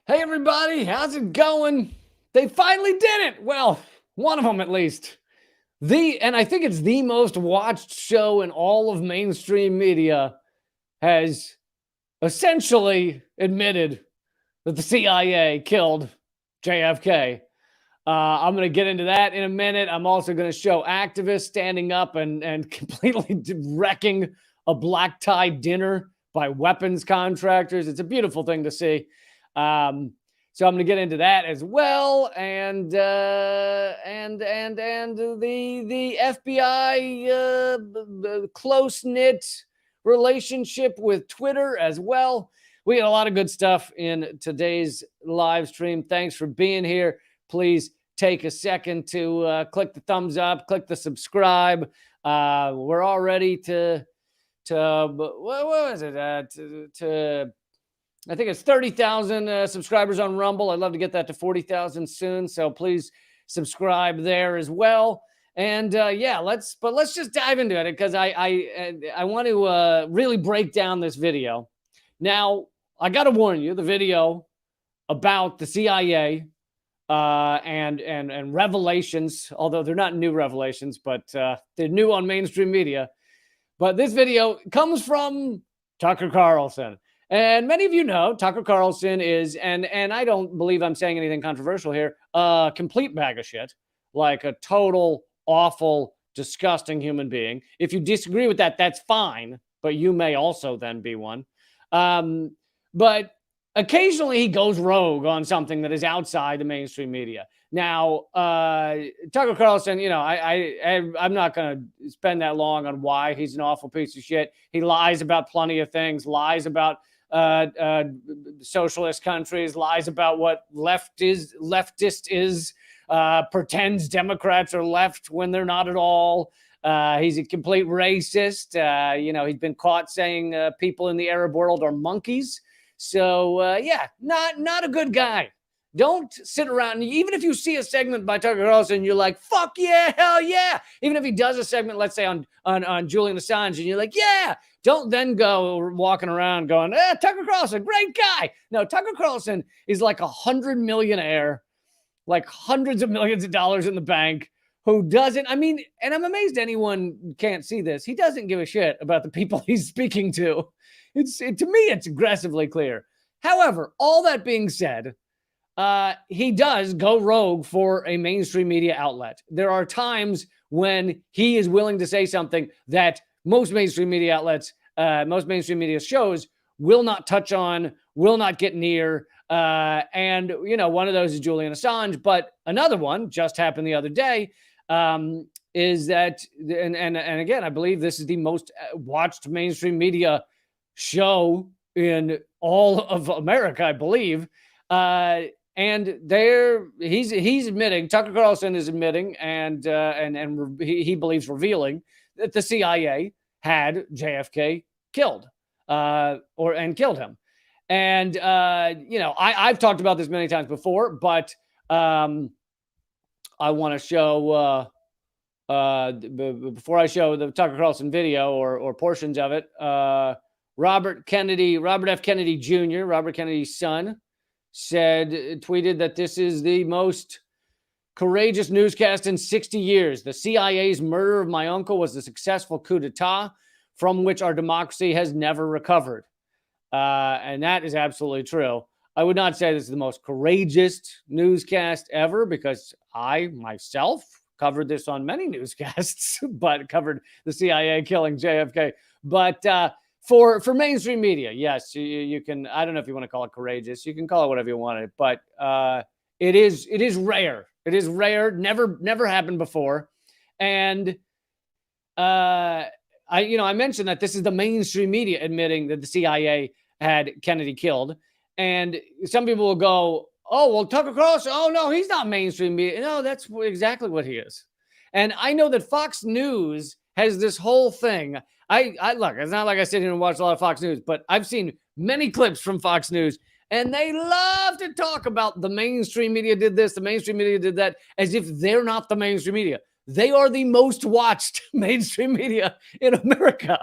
Hey, everybody, how's it going? They finally did it. Well, one of them at least. And I think it's the most watched show in all of mainstream media has essentially admitted that the CIA killed JFK. I'm going to get into that in a minute. I'm also going to show activists standing up and completely wrecking a black tie dinner by weapons contractors. It's a beautiful thing to see. So I'm going to get into that as well, and the FBI close knit relationship with Twitter as well. We got a lot of good stuff in today's live stream. Thanks for being here. Please take a second to click the thumbs up, click the subscribe. We're all ready to what was it? I think it's 30,000 subscribers on Rumble. I'd love to get that to 40,000 soon. So please subscribe there as well. And let's just dive into it because I want to really break down this video. Now, I got to warn you, the video about the CIA and revelations, although they're not new revelations, but they're new on mainstream media. But this video comes from Tucker Carlson. And many of you know Tucker Carlson is, and I don't believe I'm saying anything controversial here, a complete bag of shit, like a total, awful, disgusting human being. If you disagree with that, that's fine, but you may also then be one. But occasionally he goes rogue on something that is outside the mainstream media. Now, Tucker Carlson, I'm not going to spend that long on why he's an awful piece of shit. He lies about plenty of things, lies about socialist countries, lies about what leftist is, pretends Democrats are left when they're not at all. He's a complete racist. He's been caught saying people in the Arab world are monkeys. So, not a good guy. Don't sit around. Even if you see a segment by Tucker Carlson, you're like, fuck yeah, hell yeah. Even if he does a segment, let's say on Julian Assange, and you're like, yeah, don't then go walking around going, Tucker Carlson, great guy. No, Tucker Carlson is like $100 millionaire, like hundreds of millions of dollars in the bank, who doesn't, and I'm amazed anyone can't see this. He doesn't give a shit about the people he's speaking to. To me, it's aggressively clear. However, all that being said, he does go rogue for a mainstream media outlet. There are times when he is willing to say something that most mainstream media outlets, most mainstream media shows will not touch on, will not get near. And one of those is Julian Assange, but another one just happened the other day. Is that, and again, I believe this is the most watched mainstream media show in all of America, I believe. And he's admitting, Tucker Carlson is admitting, and he believes revealing that the CIA had JFK killed, and killed him. And I've talked about this many times before, but I want to show before I show the Tucker Carlson video or portions of it. Robert F. Kennedy Jr., Robert Kennedy's son, tweeted that this is the most courageous newscast in 60 years. The CIA's murder of my uncle was a successful coup d'etat from which our democracy has never recovered. And that is absolutely true. I would not say this is the most courageous newscast ever, because I myself covered this on many newscasts, but covered the CIA killing JFK. But for mainstream media, yes, you can. I don't know if you want to call it courageous. You can call it whatever you want, but it is rare. It is rare. Never happened before. And I mentioned that this is the mainstream media admitting that the CIA had Kennedy killed, and some people will go, "Oh, well, Tucker Carlson. Oh no, he's not mainstream media." No, that's exactly what he is. And I know that Fox News has this whole thing. I look, it's not like I sit here and watch a lot of Fox News, but I've seen many clips from Fox News, and they love to talk about the mainstream media did this, the mainstream media did that, as if they're not the mainstream media. They are the most watched mainstream media in America.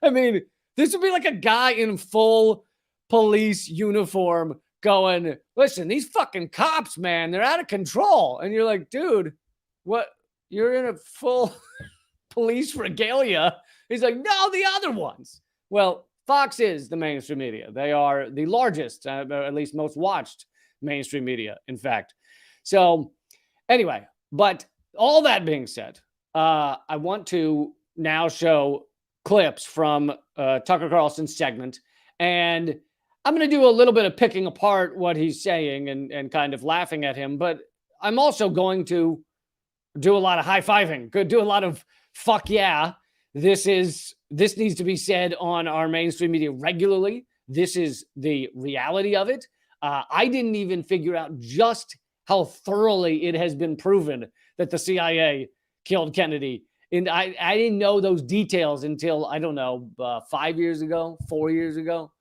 I mean, this would be like a guy in full police uniform going, listen, these fucking cops, man, they're out of control. And you're like, dude, what? You're in a full police regalia. He's like, no, the other ones. Well, Fox is the mainstream media. They are the largest, at least most watched mainstream media, in fact. So, anyway, but all that being said, I want to now show clips from Tucker Carlson's segment. And I'm going to do a little bit of picking apart what he's saying and kind of laughing at him. But I'm also going to do a lot of high-fiving, could do a lot of fuck yeah. This needs to be said on our mainstream media regularly. This is the reality of it. I didn't even figure out just how thoroughly it has been proven that the CIA killed Kennedy. And I didn't know those details until, I don't know, 5 years ago, 4 years ago.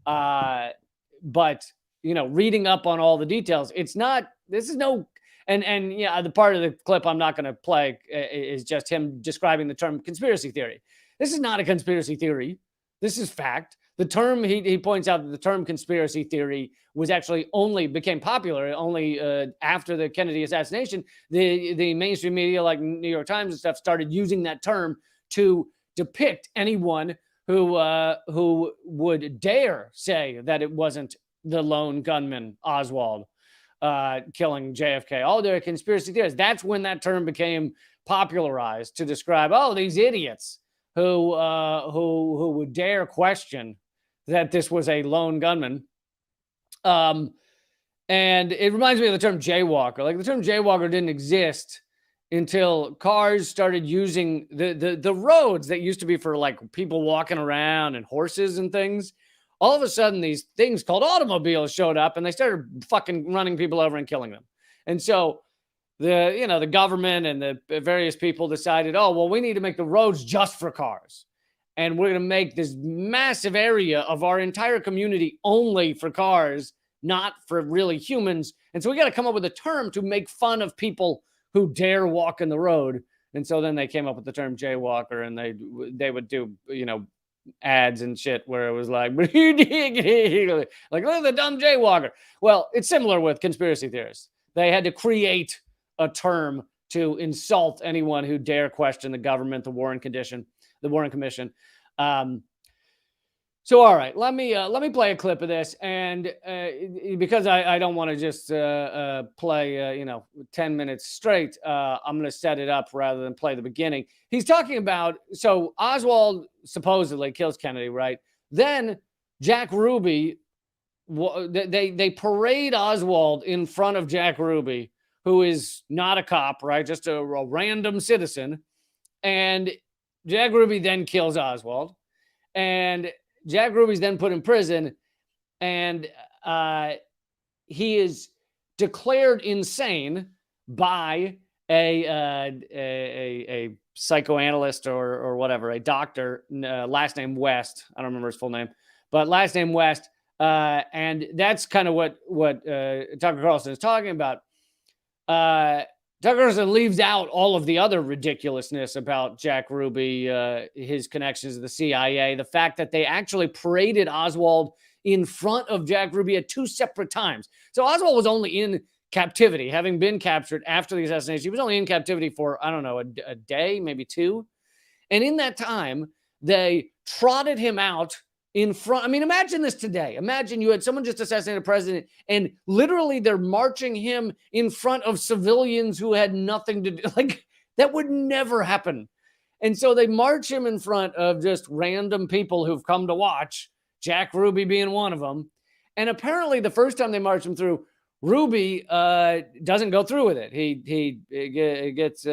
But, you know, reading up on all the details, this is no, and yeah, the part of the clip I'm not going to play is just him describing the term conspiracy theory. This is not a conspiracy theory. This is fact. The term, he points out that the term conspiracy theory was actually became popular only after the Kennedy assassination. The mainstream media like New York Times and stuff started using that term to depict anyone who would dare say that it wasn't the lone gunman, Oswald, killing JFK. Oh, they're conspiracy theorists. That's when that term became popularized to describe, these idiots who would dare question that this was a lone gunman. And it reminds me of the term jaywalker. Like, the term jaywalker didn't exist until cars started using the roads that used to be for like people walking around and horses and things. All of a sudden, these things called automobiles showed up and they started fucking running people over and killing them. And so the government and the various people decided, we need to make the roads just for cars. And we're going to make this massive area of our entire community only for cars, not for really humans. And so we got to come up with a term to make fun of people who dare walk in the road. And so then they came up with the term jaywalker, and they would do, ads and shit where it was like, like, look at the dumb jaywalker. Well, it's similar with conspiracy theorists. They had to create a term to insult anyone who dare question the government, the Warren Commission. So, all right, let me play a clip of this, and because I don't want to just play 10 minutes straight, I'm going to set it up rather than play the beginning. He's talking about, so Oswald supposedly kills Kennedy, right? Then Jack Ruby, they parade Oswald in front of Jack Ruby, who is not a cop, right? Just a random citizen, and Jack Ruby then kills Oswald, and Jack Ruby's then put in prison, and he is declared insane by a psychoanalyst or whatever, a doctor, last name West. I don't remember his full name, but last name West. And that's kind of what Tucker Carlson is talking about. Tucker Carlson leaves out all of the other ridiculousness about Jack Ruby, his connections to the CIA, the fact that they actually paraded Oswald in front of Jack Ruby at 2 separate times. So Oswald was only in captivity, having been captured after the assassination. He was only in captivity for, I don't know, a day, maybe 2. And in that time, they trotted him out in front. I mean, imagine this today. Imagine you had someone just assassinate a president, and literally they're marching him in front of civilians who had nothing to do. Like, that would never happen. And so they march him in front of just random people who've come to watch, Jack Ruby being one of them. And apparently the first time they march him through, Ruby doesn't go through with it. He gets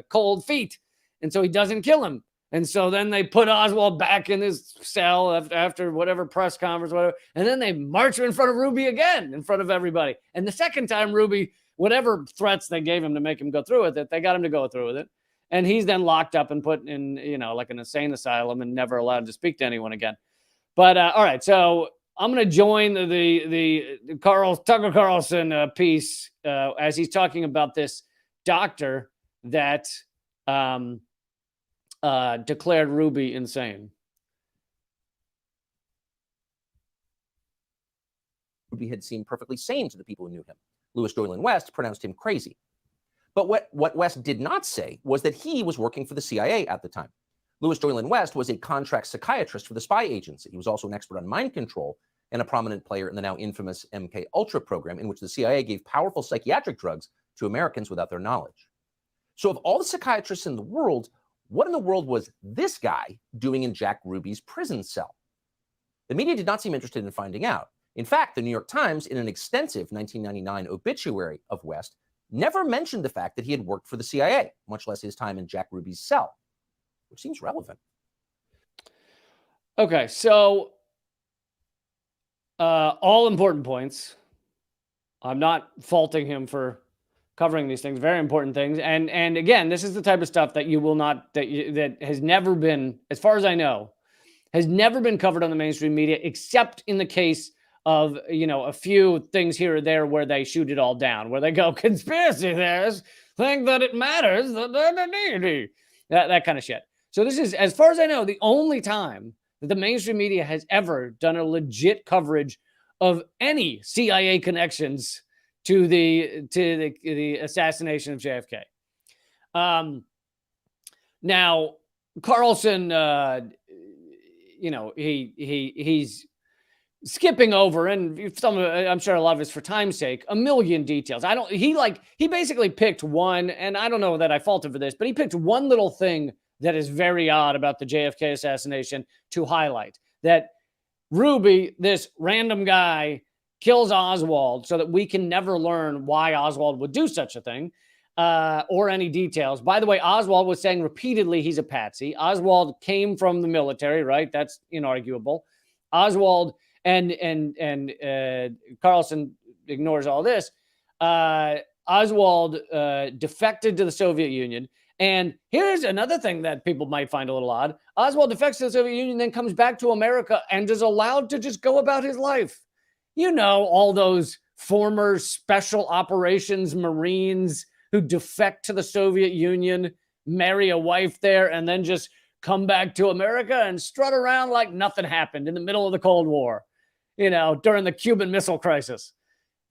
cold feet, and so he doesn't kill him. And so then they put Oswald back in his cell after whatever press conference, whatever. And then they march him in front of Ruby again, in front of everybody. And the second time, Ruby, whatever threats they gave him to make him go through with it, they got him to go through with it. And he's then locked up and put in, like an insane asylum and never allowed to speak to anyone again. But all right, so I'm going to join the Tucker Carlson piece as he's talking about this doctor that declared Ruby insane. Ruby had seemed perfectly sane to the people who knew him. Louis Doylan West pronounced him crazy. But what West did not say was that he was working for the CIA at the time. Louis Doylan West was a contract psychiatrist for the spy agency. He was also an expert on mind control and a prominent player in the now infamous MK Ultra program, in which the CIA gave powerful psychiatric drugs to Americans without their knowledge. So of all the psychiatrists in the world, what in the world was this guy doing in Jack Ruby's prison cell? The media did not seem interested in finding out. In fact, the New York Times, in an extensive 1999 obituary of West, never mentioned the fact that he had worked for the CIA, much less his time in Jack Ruby's cell, which seems relevant. Okay, so all important points. I'm not faulting him for covering these things, very important things. And again, this is the type of stuff that you will not, that has never been, as far as I know, has never been covered on the mainstream media, except in the case of, a few things here or there where they shoot it all down, where they go, conspiracy theorists think that it matters, that kind of shit. So this is, as far as I know, the only time that the mainstream media has ever done a legit coverage of any CIA connections to the assassination of JFK. Now, Carlson, he's skipping over, and I'm sure a lot of it's for time's sake, a million details. He basically picked one, and I don't know that I fault him for this, but he picked one little thing that is very odd about the JFK assassination to highlight. That Ruby, this random guy, kills Oswald so that we can never learn why Oswald would do such a thing, or any details. By the way, Oswald was saying repeatedly he's a patsy. Oswald came from the military, right? That's inarguable. Oswald and Carlson ignores all this. Oswald defected to the Soviet Union. And here's another thing that people might find a little odd. Oswald defects to the Soviet Union, then comes back to America and is allowed to just go about his life. All those former special operations Marines who defect to the Soviet Union, marry a wife there, and then just come back to America and strut around like nothing happened in the middle of the Cold War, during the Cuban Missile Crisis.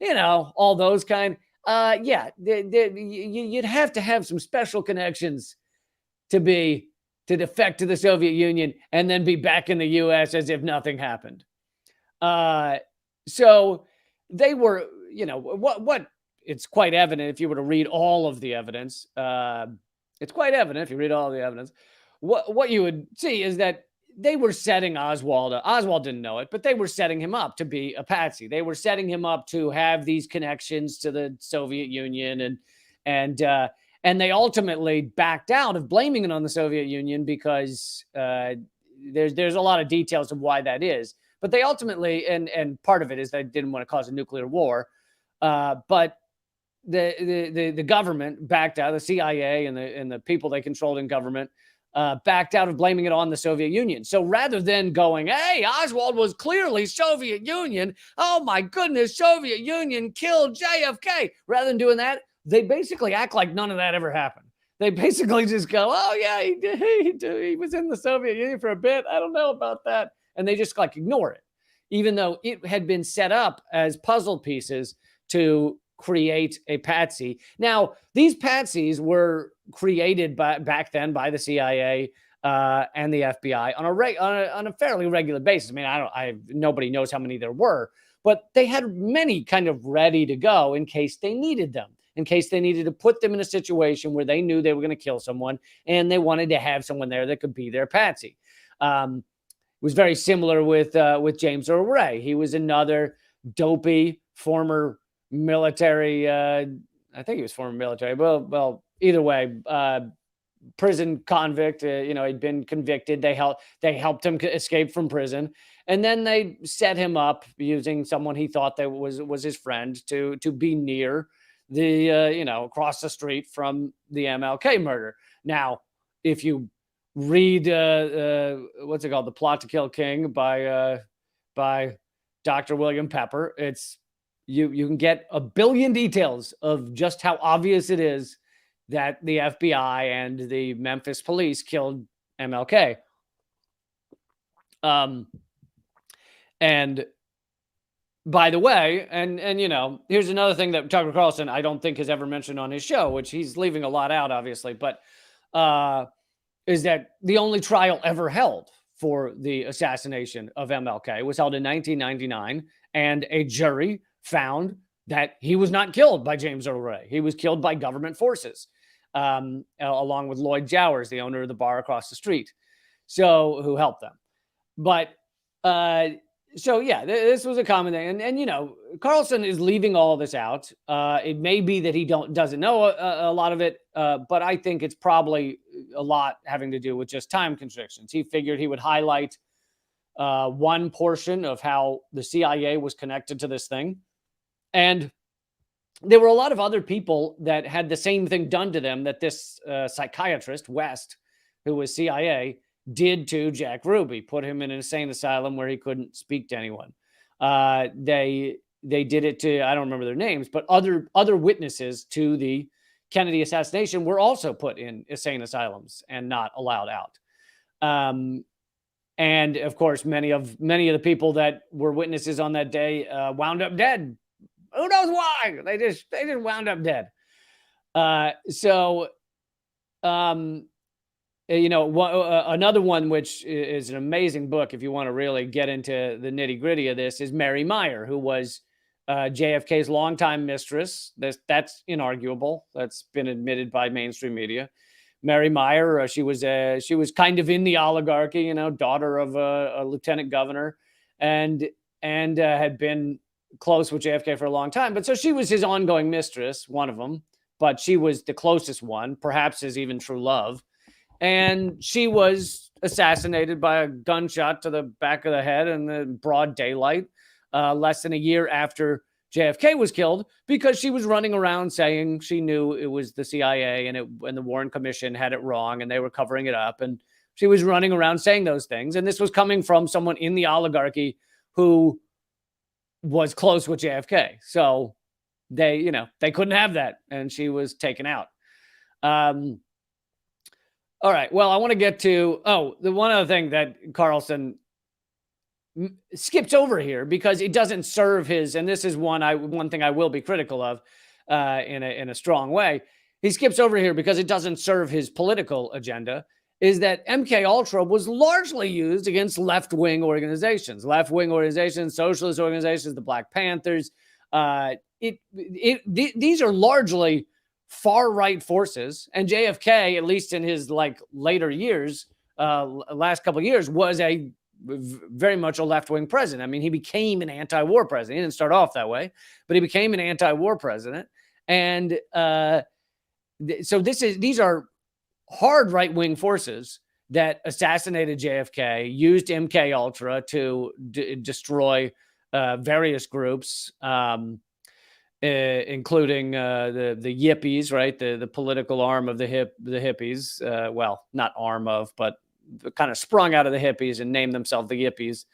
All those kind. You'd have to have some special connections to defect to the Soviet Union and then be back in the U.S. as if nothing happened. So they were, what it's quite evident if you were to read all of the evidence. It's quite evident if you read all of the evidence. What you would see is that they were setting Oswald. Oswald didn't know it, but they were setting him up to be a patsy. They were setting him up to have these connections to the Soviet Union, and they ultimately backed out of blaming it on the Soviet Union because there's a lot of details of why that is. But they ultimately, and part of it is they didn't want to cause a nuclear war, but the government backed out, the CIA and the people they controlled in government backed out of blaming it on the Soviet Union. So rather than going, hey, Oswald was clearly Soviet Union, oh my goodness, Soviet Union killed JFK, rather than doing that, they basically act like none of that ever happened. They basically just go, oh yeah, he was in the Soviet Union for a bit, I don't know about that. And they just ignore it, even though it had been set up as puzzle pieces to create a patsy. Now, these patsies were created back then by the CIA and the FBI on a fairly regular basis. I mean, nobody knows how many there were, but they had many kind of ready to go in case they needed them, in case they needed to put them in a situation where they knew they were going to kill someone and they wanted to have someone there that could be their patsy. It was very similar with James Earl Ray. He was another dopey former military. I think he was former military. Well, either way, prison convict. He'd been convicted. They helped him escape from prison, and then they set him up using someone he thought that was his friend to be near the across the street from the MLK murder. Now, if you read what's it called, The Plot to Kill King by Dr. William Pepper, it's you can get a billion details of just how obvious it is that the FBI and the Memphis police killed MLK. And by the way, and here's another thing that Tucker Carlson I don't think has ever mentioned on his show, which he's leaving a lot out, obviously, but is that the only trial ever held for the assassination of MLK was held in 1999, and a jury found that he was not killed by James Earl Ray. He was killed by government forces, along with Lloyd Jowers, the owner of the bar across the street, who helped them. But so yeah, this was a common thing, and Carlson is leaving all this out. It may be that he doesn't know a lot of it, but I think it's probably a lot having to do with just time constrictions. He figured he would highlight one portion of how the CIA was connected to this thing, and there were a lot of other people that had the same thing done to them that this psychiatrist West, who was CIA, did to Jack Ruby, put him in an insane asylum where he couldn't speak to anyone. They did it to, I don't remember their names, but other witnesses to the Kennedy assassination were also put in insane asylums and not allowed out. And of course, many of the people that were witnesses on that day wound up dead. Who knows why? They just wound up dead. Another one, which is an amazing book, if you want to really get into the nitty gritty of this, is Mary Meyer, who was JFK's longtime mistress. That's inarguable. That's been admitted by mainstream media. Mary Meyer, she was kind of in the oligarchy, daughter of a lieutenant governor, and had been close with JFK for a long time. But so she was his ongoing mistress, one of them, but she was the closest one, perhaps his even true love. And she was assassinated by a gunshot to the back of the head in the broad daylight, less than a year after JFK was killed, because she was running around saying she knew it was the CIA and the Warren Commission had it wrong and they were covering it up. And she was running around saying those things. And this was coming from someone in the oligarchy who was close with JFK. So they couldn't have that. And she was taken out. All right. Well, I want to get to, the one other thing that Carlson skips over here because it doesn't serve his, and this is one thing I will be critical of in a strong way. He skips over here because it doesn't serve his political agenda, is that MK Ultra was largely used against left-wing organizations, socialist organizations, the Black Panthers. These are largely far-right forces, and JFK, at least in his later years, last couple of years, was very much a left-wing president. I mean, he became an anti-war president. He didn't start off that way, but he became an anti-war president. And so these are hard right-wing forces that assassinated JFK, used MK Ultra to destroy various groups, including the Yippies, right? The political arm of the hippies. Well, not arm of, but kind of sprung out of the hippies and named themselves the Yippies.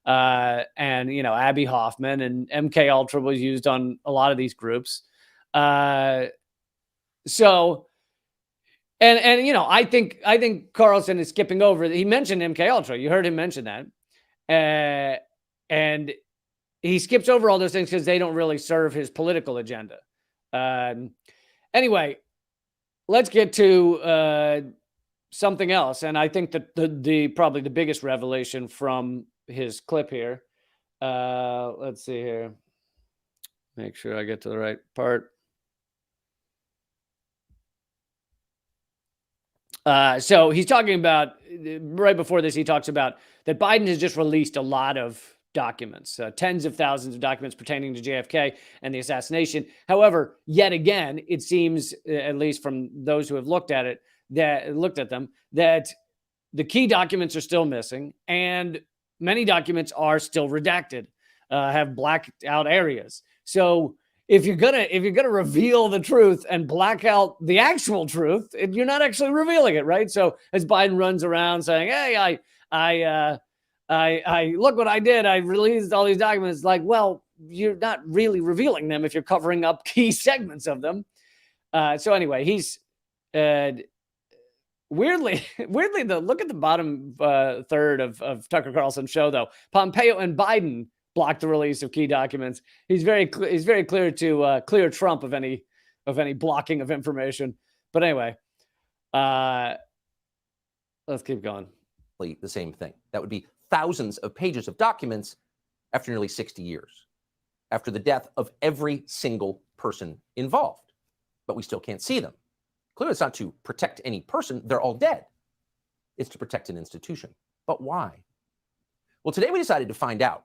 And Abby Hoffman and MK Ultra was used on a lot of these groups. I think Carlson is skipping over. He mentioned MK Ultra. You heard him mention that, and he skips over all those things because they don't really serve his political agenda. Anyway, let's get to something else. And I think that the probably the biggest revelation from his clip here. Let's see here. Make sure I get to the right part. So he's talking about, right before this, he talks about that Biden has just released a lot of documents, tens of thousands of documents pertaining to JFK and the assassination. However, yet again, it seems, at least from those who have looked at them, that the key documents are still missing, and many documents are still redacted, have blacked out areas. So if you're gonna reveal the truth and black out the actual truth, you're not actually revealing it, right? So as Biden runs around saying, "Hey, I look what I did. I released all these documents." Like, well, you're not really revealing them if you're covering up key segments of them. So anyway, he's weirdly, look at the bottom third of Tucker Carlson's show, though. Pompeo and Biden block the release of key documents. He's very clear to clear Trump of any blocking of information. But anyway, let's keep going. The same thing. That would be thousands of pages of documents after nearly 60 years, after the death of every single person involved. But we still can't see them. Clearly, it's not to protect any person. They're all dead. It's to protect an institution. But why? Well, today we decided to find out.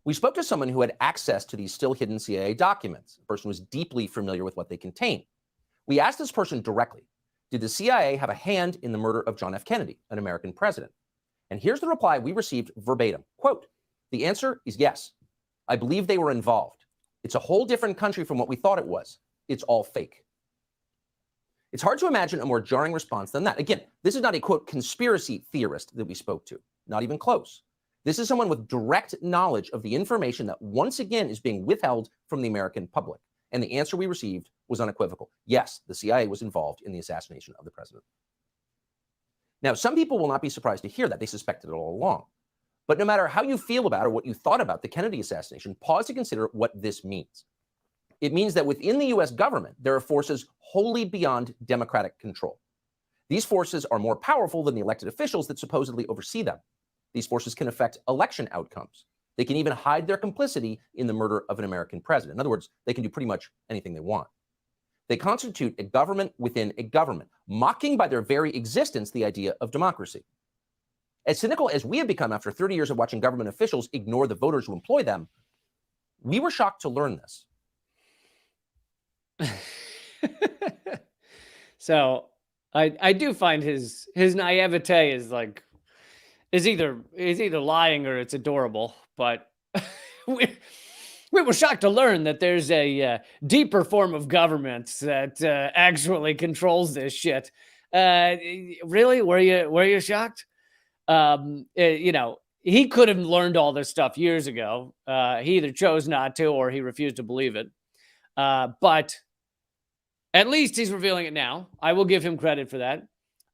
We spoke to someone who had access to these still hidden CIA documents. A person who was deeply familiar with what they contain. We asked this person directly, did the CIA have a hand in the murder of John F. Kennedy, an American president? And here's the reply we received verbatim. Quote, the answer is yes. I believe they were involved. It's a whole different country from what we thought it was. It's all fake. It's hard to imagine a more jarring response than that. Again, this is not a, quote, conspiracy theorist that we spoke to. Not even close. This is someone with direct knowledge of the information that once again is being withheld from the American public. And the answer we received was unequivocal. Yes, the CIA was involved in the assassination of the president. Now, some people will not be surprised to hear that. They suspected it all along. But no matter how you feel about or what you thought about the Kennedy assassination, pause to consider what this means. It means that within the US government, there are forces wholly beyond democratic control. These forces are more powerful than the elected officials that supposedly oversee them. These forces can affect election outcomes. They can even hide their complicity in the murder of an American president. In other words, they can do pretty much anything they want. They constitute a government within a government, mocking by their very existence the idea of democracy. As cynical as we have become after 30 years of watching government officials ignore the voters who employ them, we were shocked to learn this. So I do find his naivete is either lying or it's adorable. But we were shocked to learn that there's a deeper form of government that actually controls this shit. Really? Were you shocked? He could have learned all this stuff years ago. He either chose not to or he refused to believe it. But at least he's revealing it now. I will give him credit for that.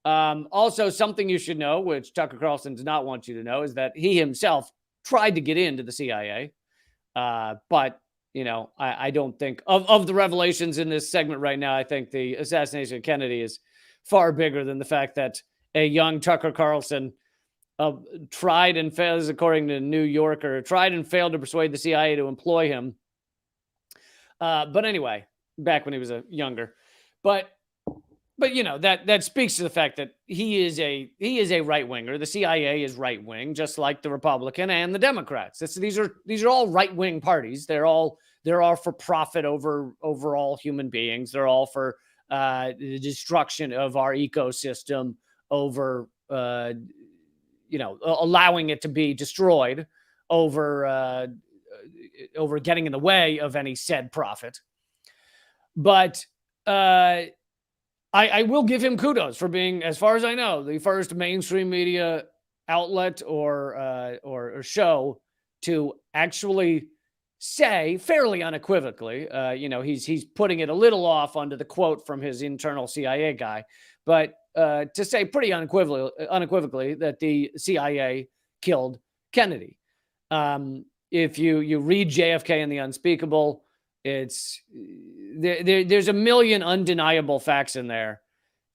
Also, something you should know, which Tucker Carlson does not want you to know, is that he himself tried to get into the CIA. But, I don't think of the revelations in this segment right now, I think the assassination of Kennedy is far bigger than the fact that a young Tucker Carlson tried and failed, according to New Yorker, tried and failed to persuade the CIA to employ him. But anyway, back when he was younger. But that speaks to the fact that he is a right winger. The CIA is right wing, just like the Republican and the Democrats. These are all right wing parties. They're all for profit over all human beings. They're all for the destruction of our ecosystem, over allowing it to be destroyed, over getting in the way of any said profit. But I will give him kudos for being, as far as I know, the first mainstream media outlet or show to actually say fairly unequivocally, he's putting it a little off under the quote from his internal CIA guy, but to say pretty unequivocally that the CIA killed Kennedy. If you read JFK and the Unspeakable, there's a million undeniable facts in there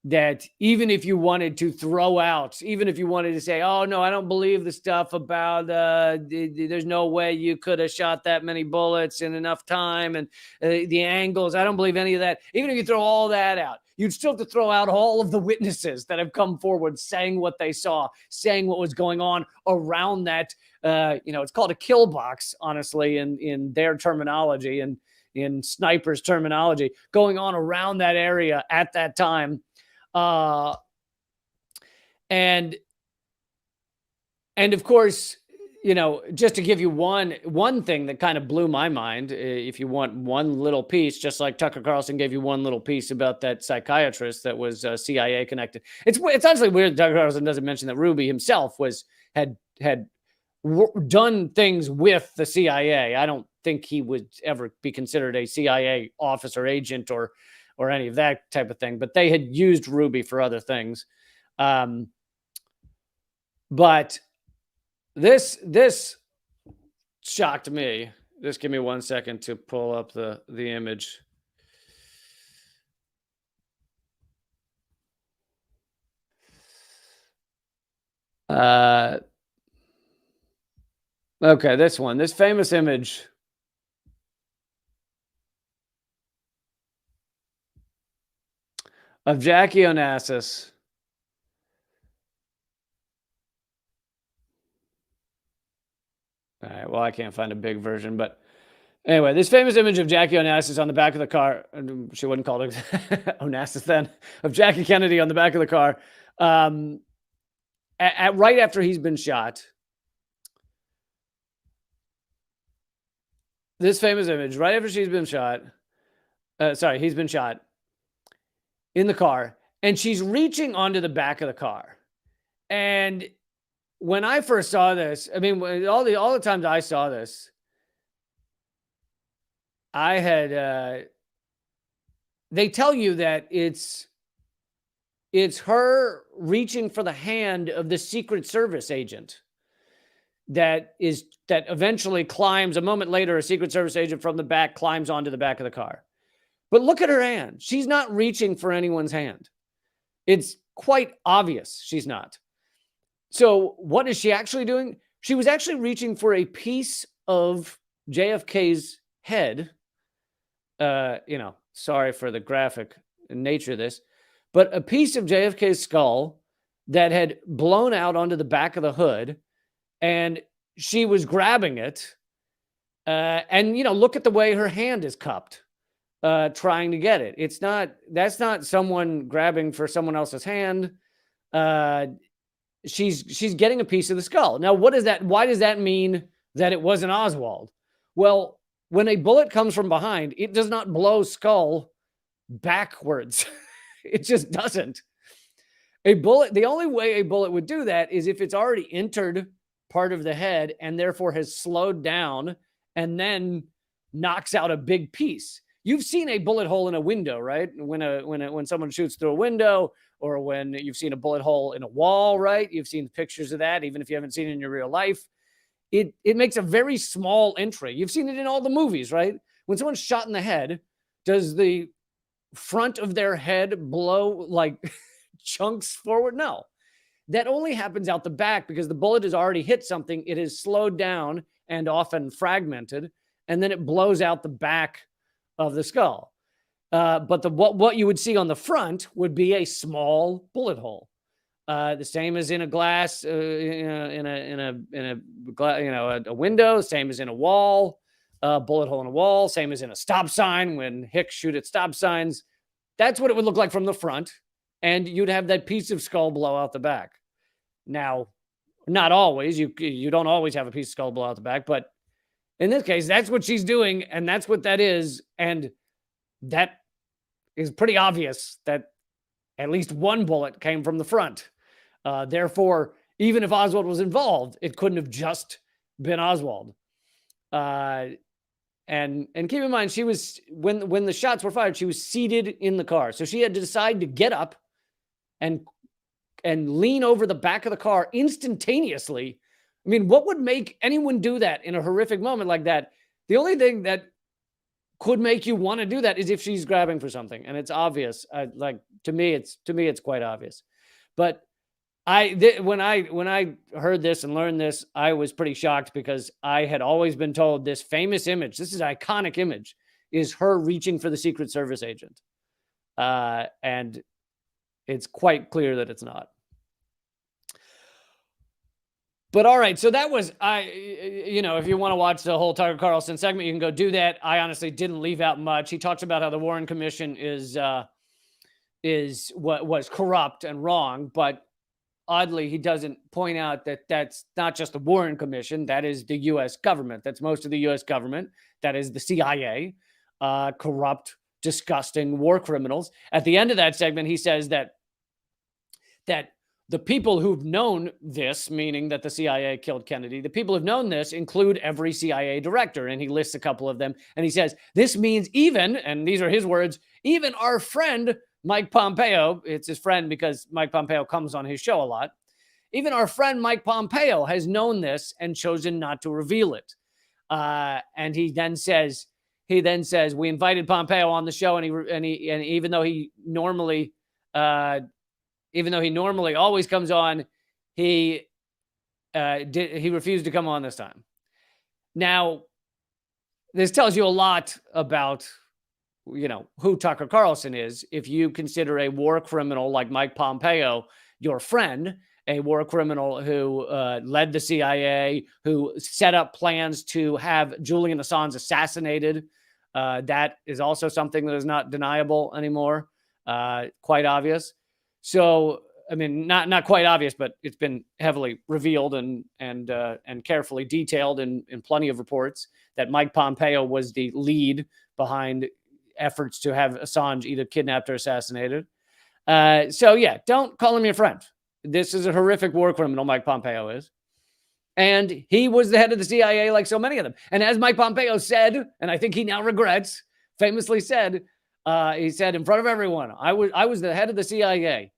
that even if you wanted to throw out, even if you wanted to say, oh no, I don't believe the stuff about there's no way you could have shot that many bullets in enough time and the angles, I don't believe any of that. Even if you throw all that out, you'd still have to throw out all of the witnesses that have come forward saying what they saw, saying what was going on around that. It's called a kill box, honestly, in their terminology and in snipers' terminology, going on around that area at that time. And of course, just to give you one thing that kind of blew my mind, if you want one little piece, just like Tucker Carlson gave you one little piece about that psychiatrist that was CIA connected. It's actually weird that Tucker Carlson doesn't mention that Ruby himself had done things with the CIA. I don't think he would ever be considered a CIA officer, agent, or any of that type of thing, but they had used Ruby for other things. But this shocked me. Just give me 1 second to pull up the image. Okay, this famous image of Jackie Onassis. All right, well, I can't find a big version, but anyway, this famous image of Jackie Onassis on the back of the car, she wasn't called Onassis then, of Jackie Kennedy on the back of the car, right after he's been shot. This famous image, right after she's been shot, he's been shot in the car, and she's reaching onto the back of the car. And when I first saw this, I mean, all the times I saw this, I had, they tell you that it's her reaching for the hand of the Secret Service agent that eventually climbs, a moment later, a Secret Service agent from the back climbs onto the back of the car. But look at her hand. She's not reaching for anyone's hand. It's quite obvious she's not. So what is she actually doing? She was actually reaching for a piece of JFK's head. Sorry for the graphic nature of this, but a piece of JFK's skull that had blown out onto the back of the hood, and she was grabbing it. And look at the way her hand is cupped, trying to get it. That's not someone grabbing for someone else's hand. She's getting a piece of the skull. Now, what is that? Why does that mean that it wasn't Oswald? Well, when a bullet comes from behind, it does not blow skull backwards. It just doesn't. The only way a bullet would do that is if it's already entered part of the head and therefore has slowed down and then knocks out a big piece. You've seen a bullet hole in a window, right? When someone shoots through a window, or when you've seen a bullet hole in a wall, right? You've seen pictures of that, even if you haven't seen it in your real life. It makes a very small entry. You've seen it in all the movies, right? When someone's shot in the head, does the front of their head blow like chunks forward? No. That only happens out the back because the bullet has already hit something. It is slowed down and often fragmented, and then it blows out the back of the skull. But what you would see on the front would be a small bullet hole. The same as in a glass, in a window. Same as in a wall, bullet hole in a wall. Same as in a stop sign when Hicks shoot at stop signs. That's what it would look like from the front, and you'd have that piece of skull blow out the back. Now, not always. You don't always have a piece of skull blow out the back, but in this case, that's what she's doing, and that's what that is, and that is pretty obvious that at least one bullet came from the front. Therefore, even if Oswald was involved, it couldn't have just been Oswald. And keep in mind, she was when the shots were fired, she was seated in the car, so she had to decide to get up and lean over the back of the car instantaneously. I mean, what would make anyone do that in a horrific moment like that? The only thing that could make you want to do that is if she's grabbing for something, and it's obvious. To me, it's quite obvious. But when I heard this and learned this, I was pretty shocked because I had always been told this famous image, this is an iconic image, is her reaching for the Secret Service agent, and it's quite clear that it's not. But all right, so that was, if you want to watch the whole Tucker Carlson segment, you can go do that. I honestly didn't leave out much. He talks about how the Warren Commission was corrupt and wrong, but oddly, he doesn't point out that that's not just the Warren Commission. That is the U.S. government. That's most of the U.S. government. That is the CIA, corrupt, disgusting war criminals. At the end of that segment, he says that the people who've known this, meaning that the CIA killed Kennedy, the people who've known this include every CIA director. And he lists a couple of them. And he says, this means even, and these are his words, even our friend, Mike Pompeo, it's his friend because Mike Pompeo comes on his show a lot. Even our friend Mike Pompeo has known this and chosen not to reveal it. And he then says, we invited Pompeo on the show, and even though he normally always comes on, he refused to come on this time. Now, this tells you a lot about, who Tucker Carlson is. If you consider a war criminal like Mike Pompeo your friend, a war criminal who led the CIA, who set up plans to have Julian Assange assassinated, that is also something that is not deniable anymore. Quite obvious. So, I mean, not quite obvious, but it's been heavily revealed and carefully detailed in plenty of reports that Mike Pompeo was the lead behind efforts to have Assange either kidnapped or assassinated. So yeah, don't call him your friend. This is a horrific war criminal, Mike Pompeo is. And he was the head of the CIA like so many of them. And as Mike Pompeo said, and I think he now regrets, famously said, he said in front of everyone, I was the head of the CIA.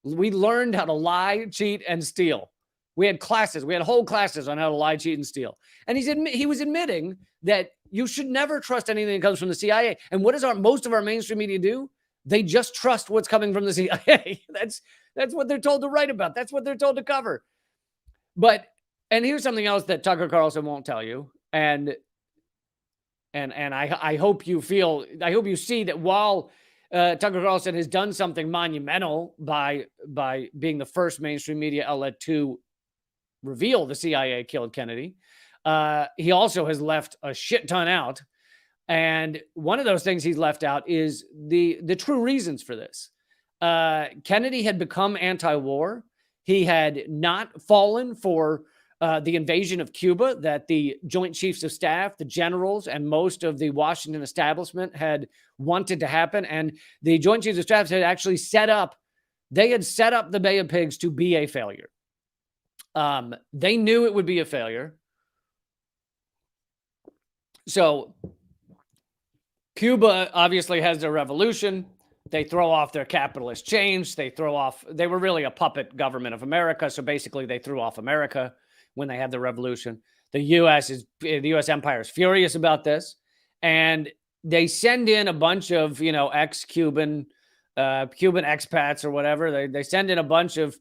We learned how to lie, cheat, and steal. We had classes. We had whole classes on how to lie, cheat, and steal. And he was admitting that you should never trust anything that comes from the CIA. And what does most of our mainstream media do? They just trust what's coming from the CIA. That's what they're told to write about. That's what they're told to cover. And here's something else that Tucker Carlson won't tell you. And I hope you see that while Tucker Carlson has done something monumental by being the first mainstream media outlet to reveal the CIA killed Kennedy, he also has left a shit ton out. And one of those things he's left out is the true reasons for this. Kennedy had become anti-war. He had not fallen for the invasion of Cuba that the Joint Chiefs of Staff, the generals, and most of the Washington establishment had wanted to happen. And the Joint Chiefs of Staff had actually set up the Bay of Pigs to be a failure. They knew it would be a failure. So Cuba obviously has their revolution. They throw off their capitalist change. They were really a puppet government of America. So basically they threw off America when they had the revolution. The U.S. empire is furious about this. And they send in a bunch of, ex-Cuban, Cuban expats or whatever. They send in a bunch of,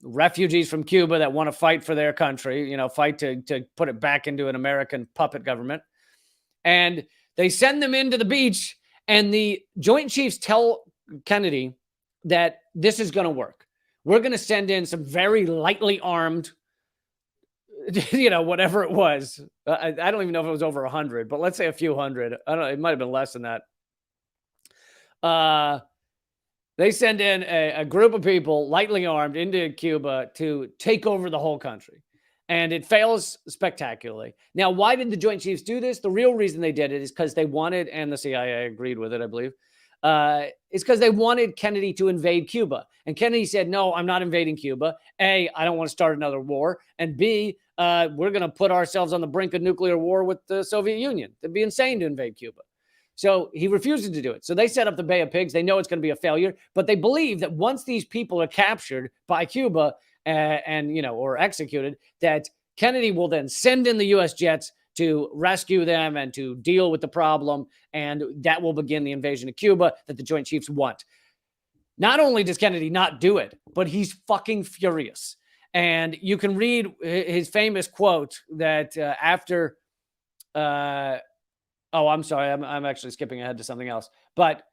refugees from Cuba that want to fight for their country, fight to put it back into an American puppet government. And they send them into the beach, and the Joint Chiefs tell Kennedy that this is going to work. We're going to send in some very lightly armed, whatever it was. I don't even know if it was over 100, but let's say a few hundred. I don't know. It might have been less than that. They send in a group of people, lightly armed, into Cuba to take over the whole country. And it fails spectacularly. Now, why did the Joint Chiefs do this? The real reason they did it is because they wanted, and the CIA agreed with it, I believe, it's because they wanted Kennedy to invade Cuba. And Kennedy said, no, I'm not invading Cuba. A, I don't want to start another war. And B, we're going to put ourselves on the brink of nuclear war with the Soviet Union. It'd be insane to invade Cuba. So he refuses to do it. So they set up the Bay of Pigs. They know it's going to be a failure, but they believe that once these people are captured by Cuba or executed, that Kennedy will then send in the U.S. jets to rescue them and to deal with the problem. And that will begin the invasion of Cuba that the Joint Chiefs want. Not only does Kennedy not do it, but he's fucking furious. And you can read his famous quote that after, I'm sorry, I'm actually skipping ahead to something else. But,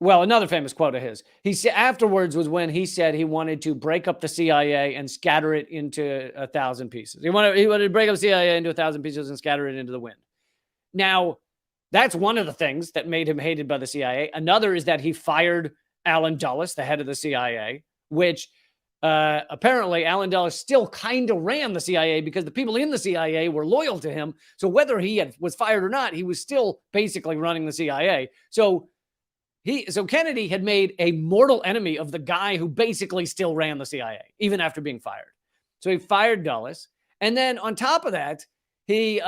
another famous quote of his. He said afterwards was when he said he wanted to break up the CIA and scatter it into 1,000 pieces. He wanted to break up the CIA into 1,000 pieces and scatter it into the wind. Now, that's one of the things that made him hated by the CIA. Another is that he fired Alan Dulles, the head of the CIA, which apparently Alan Dulles still kind of ran the CIA because the people in the CIA were loyal to him. So whether he was fired or not, he was still basically running the CIA. So Kennedy had made a mortal enemy of the guy who basically still ran the CIA, even after being fired. So he fired Dulles. And then on top of that, he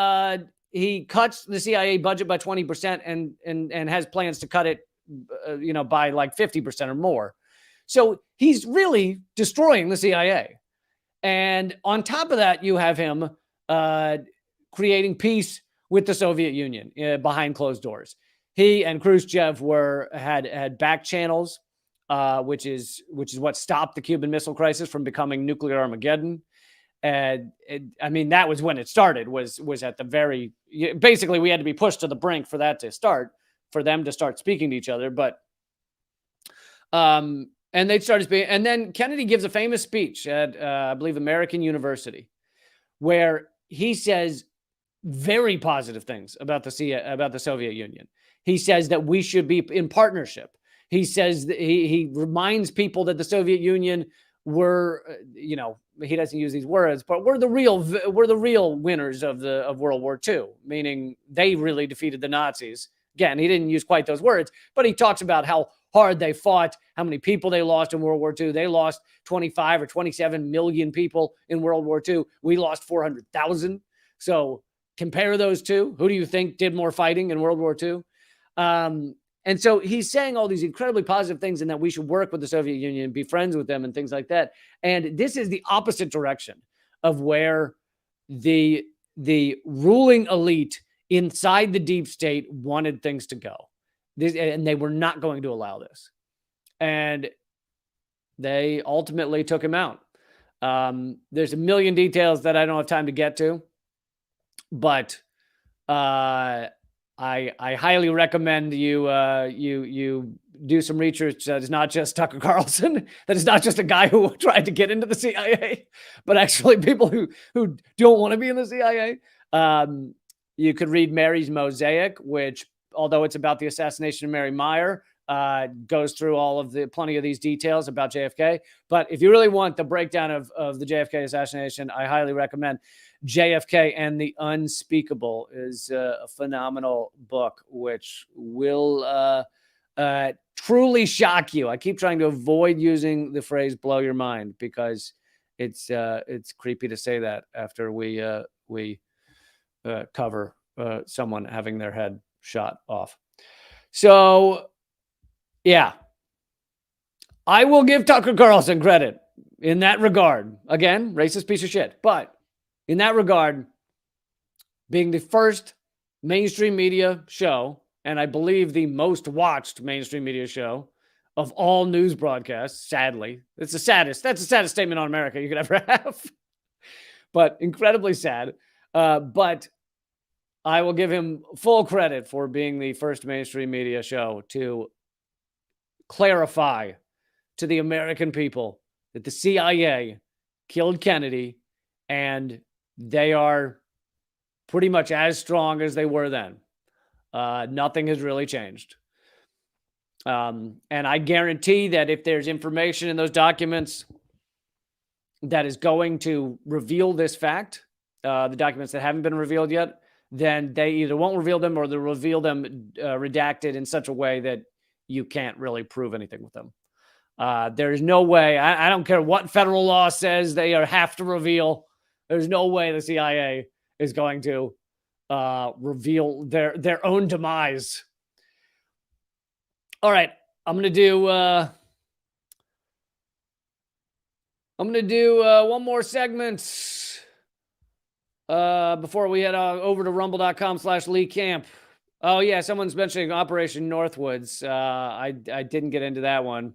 cuts the CIA budget by 20% and has plans to cut it, by like 50% or more. So he's really destroying the CIA. And on top of that, you have him creating peace with the Soviet Union behind closed doors. He and Khrushchev had back channels, which is what stopped the Cuban Missile Crisis from becoming nuclear Armageddon. And I mean, that was when it started. Was at the very basically we had to be pushed to the brink for that to start, for them to start speaking to each other. But and they started speaking, and then Kennedy gives a famous speech at I believe American University, where he says very positive things about the Soviet Union. He says that we should be in partnership. He says that he reminds people that the Soviet Union were, he doesn't use these words, but we're the real winners of World War II, meaning they really defeated the Nazis. Again, he didn't use quite those words, but he talks about how hard they fought, how many people they lost in World War II. They lost 25 or 27 million people in World War II. We lost 400,000. So compare those two. Who do you think did more fighting in World War II? And so he's saying all these incredibly positive things, and that we should work with the Soviet Union and be friends with them and things like that. And this is the opposite direction of where the ruling elite inside the deep state wanted things to go. And they were not going to allow this. And they ultimately took him out. There's a million details that I don't have time to get to, but I highly recommend you do some research that is not just Tucker Carlson, that is not just a guy who tried to get into the CIA, but actually people who don't want to be in the CIA. You could read Mary's Mosaic, which, although it's about the assassination of Mary Meyer, goes through plenty of these details about JFK. But if you really want the breakdown of the JFK assassination, I highly recommend JFK and the Unspeakable. Is a phenomenal book, which will truly shock you. I keep trying to avoid using the phrase "blow your mind" because it's creepy to say that after we cover someone having their head shot off. So, yeah, I will give Tucker Carlson credit in that regard. Again, racist piece of shit, but in that regard, being the first mainstream media show, and I believe the most watched mainstream media show of all news broadcasts, sadly. That's the saddest statement on America you could ever have. But incredibly sad. But I will give him full credit for being the first mainstream media show to clarify to the American people that the CIA killed Kennedy, and they are pretty much as strong as they were then. Nothing has really changed. And I guarantee that if there's information in those documents that is going to reveal this fact, the documents that haven't been revealed yet, then they either won't reveal them or they'll reveal them redacted in such a way that you can't really prove anything with them. There's no way. I don't care what federal law says they have to reveal. There's no way the CIA is going to reveal their own demise. All right, I'm gonna do one more segment before we head over to rumble.com/Lee Camp. Oh yeah, someone's mentioning Operation Northwoods. I didn't get into that one,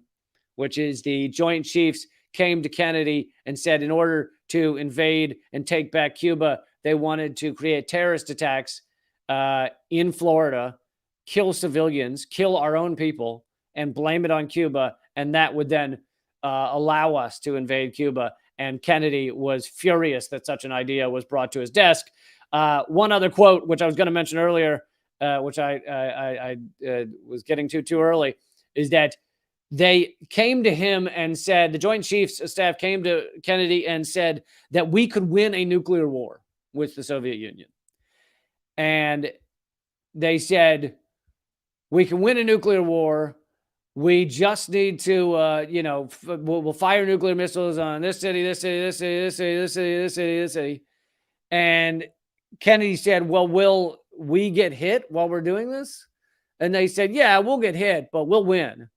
which is the Joint Chiefs came to Kennedy and said in order to invade and take back Cuba, they wanted to create terrorist attacks in Florida, kill civilians, kill our own people, and blame it on Cuba. And that would then allow us to invade Cuba. And Kennedy was furious that such an idea was brought to his desk. One other quote, which I was going to mention earlier, which I was getting to too early, is that they came to him and said, the Joint Chiefs of Staff came to Kennedy and said that we could win a nuclear war with the Soviet Union. And they said, we can win a nuclear war. We just need to, we'll fire nuclear missiles on this city, this city, this city, this city, this city, this city, this city. And Kennedy said, well, will we get hit while we're doing this? And they said, yeah, we'll get hit, but we'll win.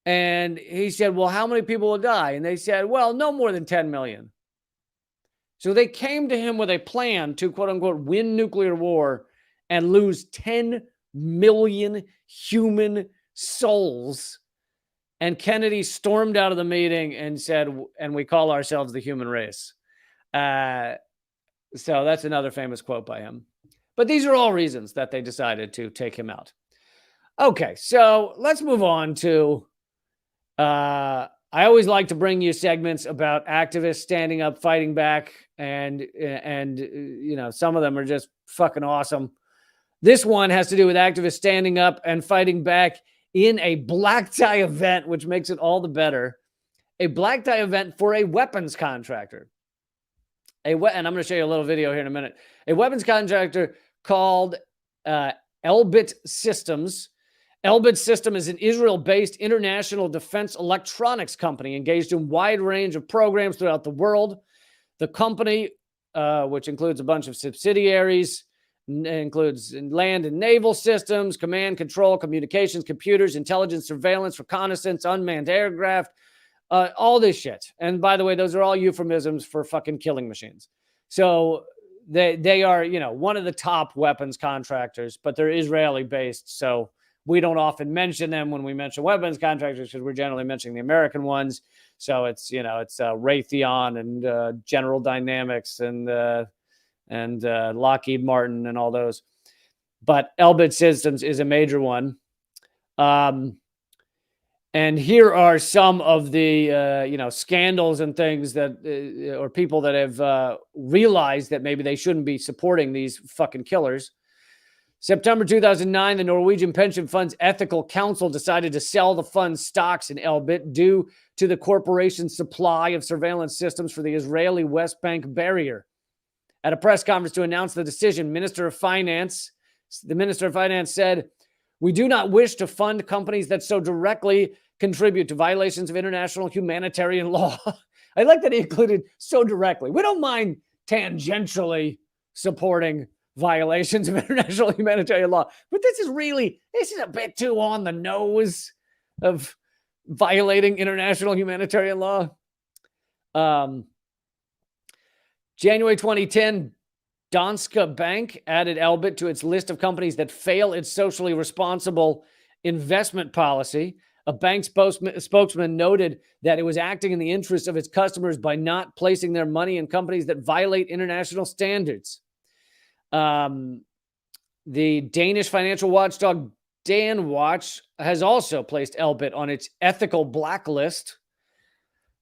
And he said, well, how many people will die? And they said, well, no more than 10 million. So they came to him with a plan to, quote unquote, win nuclear war and lose 10 million human souls. And Kennedy stormed out of the meeting and said, and we call ourselves the human race. So that's another famous quote by him. But these are all reasons that they decided to take him out. Okay, so let's move on to, I always like to bring you segments about activists standing up, fighting back, and you know, some of them are just fucking awesome. This one has to do with activists standing up and fighting back in a black tie event, which makes it all the better. A black tie event for a weapons contractor. And I'm going to show you a little video here in a minute. A weapons contractor called Elbit Systems. Elbit System is an Israel-based international defense electronics company engaged in a wide range of programs throughout the world. The company, which includes a bunch of subsidiaries, includes land and naval systems, command, control, communications, computers, intelligence, surveillance, reconnaissance, unmanned aircraft, all this shit. And by the way, those are all euphemisms for fucking killing machines. So they are, you know, one of the top weapons contractors, but they're Israeli based. So we don't often mention them when we mention weapons contractors because we're generally mentioning the American ones. So it's, you know, it's Raytheon and General Dynamics and Lockheed Martin and all those. But Elbit Systems is a major one. And here are some of the, you know, scandals and things that, or people that have realized that maybe they shouldn't be supporting these fucking killers. September 2009, the Norwegian Pension Fund's Ethical Council decided to sell the fund's stocks in Elbit due to the corporation's supply of surveillance systems for the Israeli West Bank barrier. At a press conference to announce the decision, the Minister of Finance said, "We do not wish to fund companies that so directly contribute to violations of international humanitarian law." I like that he included so directly. We don't mind tangentially supporting violations of international humanitarian law, but this is a bit too on the nose of violating international humanitarian law. January 2010, Danske Bank added Elbit to its list of companies that fail its socially responsible investment policy. A bank spokesman noted that it was acting in the interest of its customers by not placing their money in companies that violate international standards. The Danish financial watchdog Danwatch has also placed Elbit on its ethical blacklist.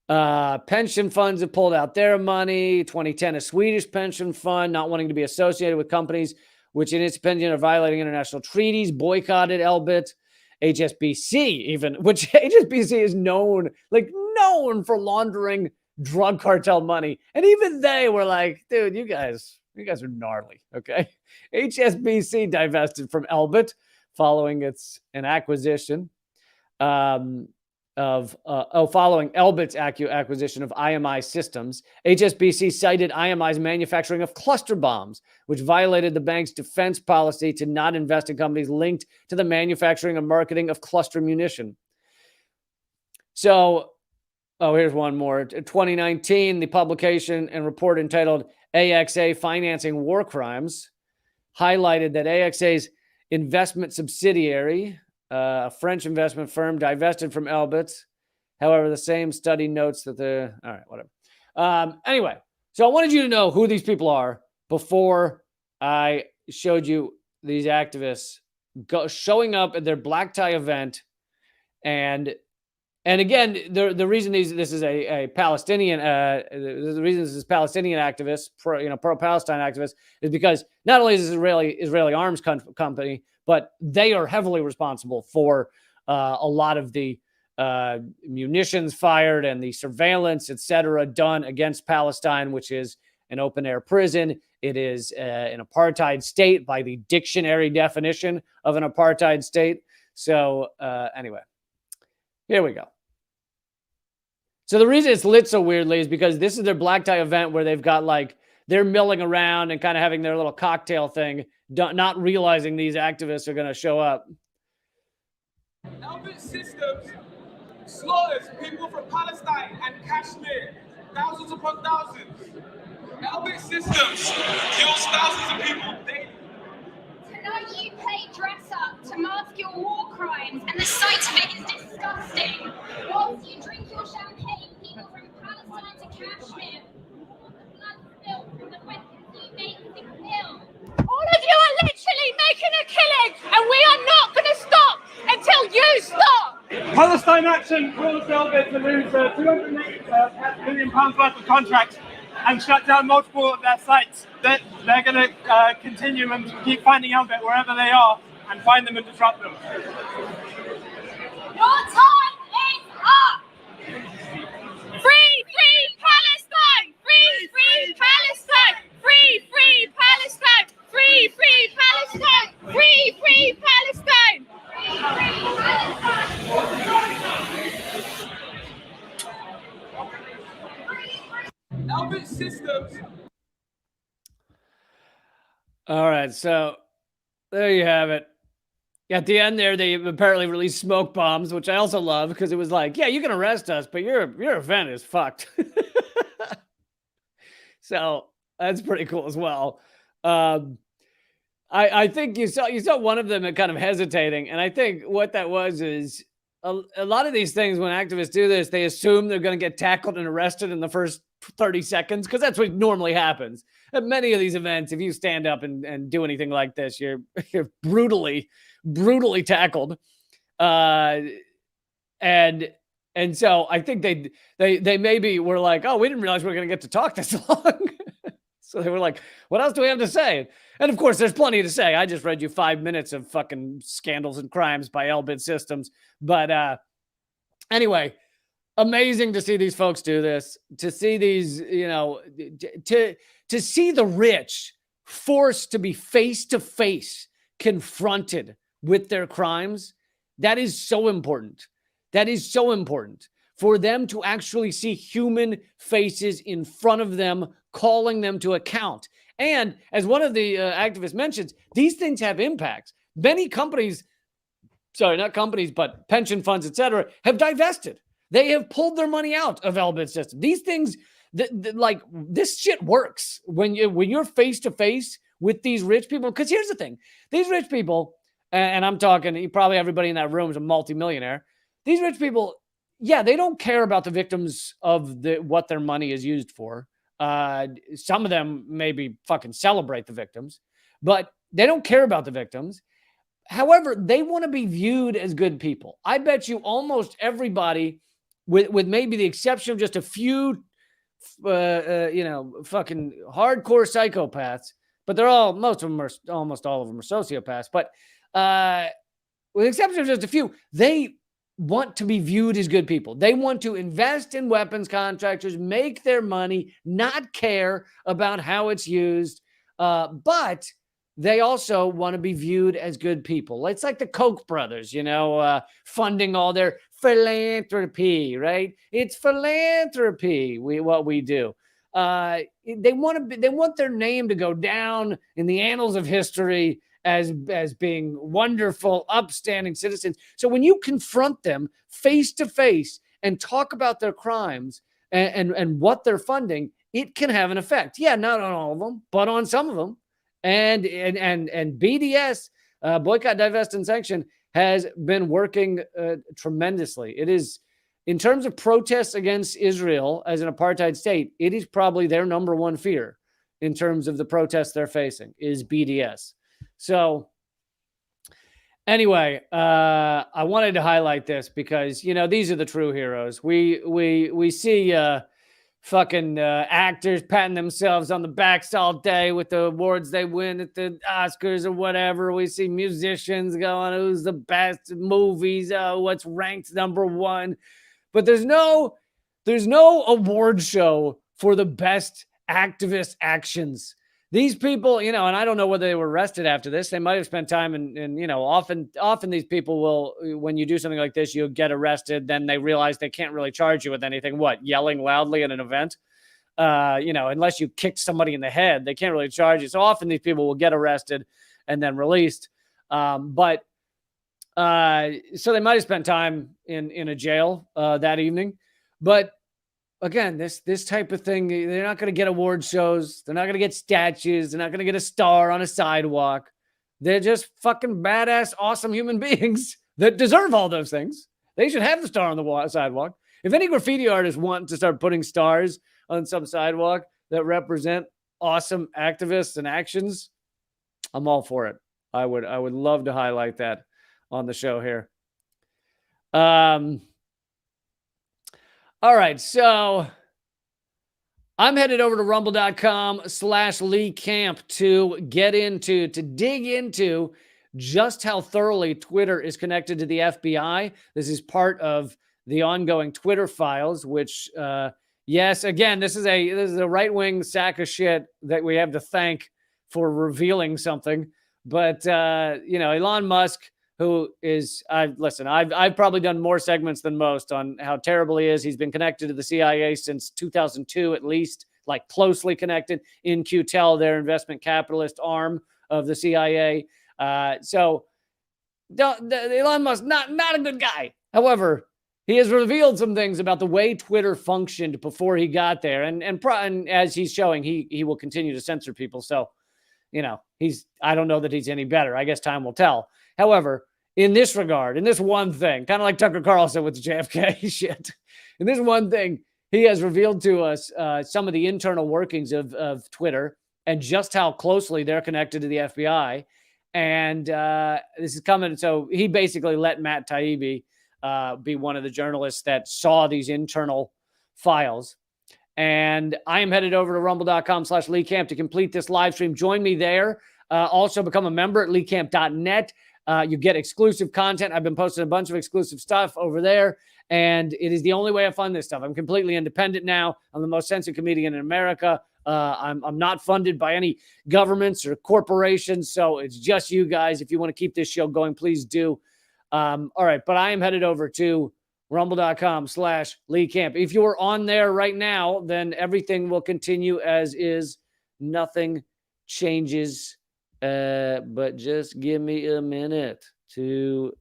Pension funds have pulled out their money. 2010, a Swedish pension fund, not wanting to be associated with companies which, in its opinion, are violating international treaties, boycotted Elbit. HSBC, even, which HSBC is known for laundering drug cartel money, and even they were like, "Dude, you guys are gnarly." Okay, HSBC divested from Elbit following an acquisition following Elbit's acquisition of IMI Systems. HSBC cited IMI's manufacturing of cluster bombs, which violated the bank's defense policy to not invest in companies linked to the manufacturing and marketing of cluster munition. So, here's one more. 2019, the publication and report entitled AXA Financing War Crimes highlighted that AXA's investment subsidiary, a French investment firm, divested from Elbit. However, the same study notes that all right, whatever. Anyway, so I wanted you to know who these people are before I showed you these activists showing up at their black tie event. And again, the reason this is a Palestinian, the reason this is Palestinian activists, pro-Palestine activists, is because not only is this Israeli arms company, but they are heavily responsible for a lot of the munitions fired and the surveillance, etc., done against Palestine, which is an open-air prison. It is an apartheid state by the dictionary definition of an apartheid state. So anyway, here we go. So the reason it's lit so weirdly is because this is their black tie event where they've got they're milling around and kind of having their little cocktail thing, not realizing these activists are going to show up. Elbit Systems slaughters people from Palestine and Kashmir, thousands upon thousands. Elbit systems kills thousands of people daily. Tonight you play dress up to mask your war crimes, and the sight of it is disgusting. Whilst you drink your champagne, people from Palestine to Kashmir, all the blood spilled from the weapons you make to kill. All of you are literally making a killing, and we are not going to stop until you stop. Palestine Action calls Elbit to lose £208 million worth of contracts and shut down multiple of their sites. They're going to continue and keep finding Elbit wherever they are and find them and disrupt them. Your time is up! Free, free Palestine! Free, free Palestine! Free, free Palestine! Free, free Palestine! Free, free Palestine! Free, free Palestine! Elbit systems. All right, so there you have it. At the end there, they apparently released smoke bombs, which I also love because it was like, yeah, you can arrest us, but your event is fucked. So that's pretty cool as well. I think you saw one of them kind of hesitating, and I think what that was is a lot of these things when activists do this, they assume they're going to get tackled and arrested in the first 30 seconds because that's what normally happens. At many of these events, if you stand up and do anything like this, you're brutally tackled. And so I think they maybe were like, oh, we didn't realize we were going to get to talk this long. So they were like, what else do we have to say? And of course, there's plenty to say. I just read you 5 minutes of fucking scandals and crimes by Elbit Systems. But anyway, amazing to see these folks do this, to see these, to see the rich forced to be face-to-face confronted with their crimes. That is so important. That is so important for them to actually see human faces in front of them, calling them to account. And as one of the activists mentions, these things have impacts. Many companies, not companies, but pension funds, etc., have divested. They have pulled their money out of Elbit System. These things, like this shit works when you're face to face with these rich people. Because here's the thing: these rich people, and I'm talking, probably everybody in that room is a multimillionaire. These rich people, yeah, they don't care about the victims of what their money is used for. Some of them maybe fucking celebrate the victims, but they don't care about the victims. However, they want to be viewed as good people. I bet you almost everybody, with maybe the exception of just a few, fucking hardcore psychopaths, but almost all of them are sociopaths. But with the exception of just a few, they want to be viewed as good people. They want to invest in weapons contractors, make their money, not care about how it's used. But they also want to be viewed as good people. It's like the Koch brothers, funding all their philanthropy, right? It's philanthropy, what we do. They want their name to go down in the annals of history as being wonderful, upstanding citizens. So when you confront them face to face and talk about their crimes and what they're funding, it can have an effect. Yeah, not on all of them, but on some of them. And BDS, Boycott, Divest, and Sanction, has been working tremendously. It is, in terms of protests against Israel as an apartheid state, it is probably their number one fear in terms of the protests they're facing is BDS. So anyway, I wanted to highlight this because, these are the true heroes. We see fucking actors patting themselves on the backs all day with the awards they win at the Oscars or whatever. We see musicians going, who's the best, movies, what's ranked number one. But there's no award show for the best activist actions. These people, and I don't know whether they were arrested after this. They might have spent time in often these people will, when you do something like this, you'll get arrested. Then they realize they can't really charge you with anything. What? Yelling loudly at an event? Unless you kicked somebody in the head, they can't really charge you. So often these people will get arrested and then released. So they might have spent time in a jail that evening. But again, this type of thing, they're not going to get award shows. They're not going to get statues. They're not going to get a star on a sidewalk. They're just fucking badass, awesome human beings that deserve all those things. They should have the star on the sidewalk. If any graffiti artists want to start putting stars on some sidewalk that represent awesome activists and actions, I'm all for it. I would love to highlight that on the show here. All right, so I'm headed over to rumble.com/Lee Camp to dig into just how thoroughly Twitter is connected to the FBI. This is part of the ongoing Twitter files, which, yes, again, this is a right-wing sack of shit that we have to thank for revealing something. But, Elon Musk, who is, I've probably done more segments than most on how terrible he is. He's been connected to the CIA since 2002, at least, like closely connected in QTEL, their investment capitalist arm of the CIA. So Elon Musk, not a good guy. However, he has revealed some things about the way Twitter functioned before he got there. And as he's showing, he will continue to censor people. So, I don't know that he's any better. I guess time will tell. However, in this regard, in this one thing, kind of like Tucker Carlson with the JFK shit, in this one thing, he has revealed to us some of the internal workings of Twitter and just how closely they're connected to the FBI. And this is coming. So he basically let Matt Taibbi be one of the journalists that saw these internal files. And I am headed over to rumble.com/Lee Camp to complete this live stream. Join me there. Also become a member at leecamp.net. You get exclusive content. I've been posting a bunch of exclusive stuff over there, and it is the only way I fund this stuff. I'm completely independent now. I'm the most censored comedian in America. I'm not funded by any governments or corporations, so it's just you guys. If you want to keep this show going, please do. All right, but I am headed over to rumble.com/Lee Camp. If you're on there right now, then everything will continue as is. Nothing changes. But just give me a minute to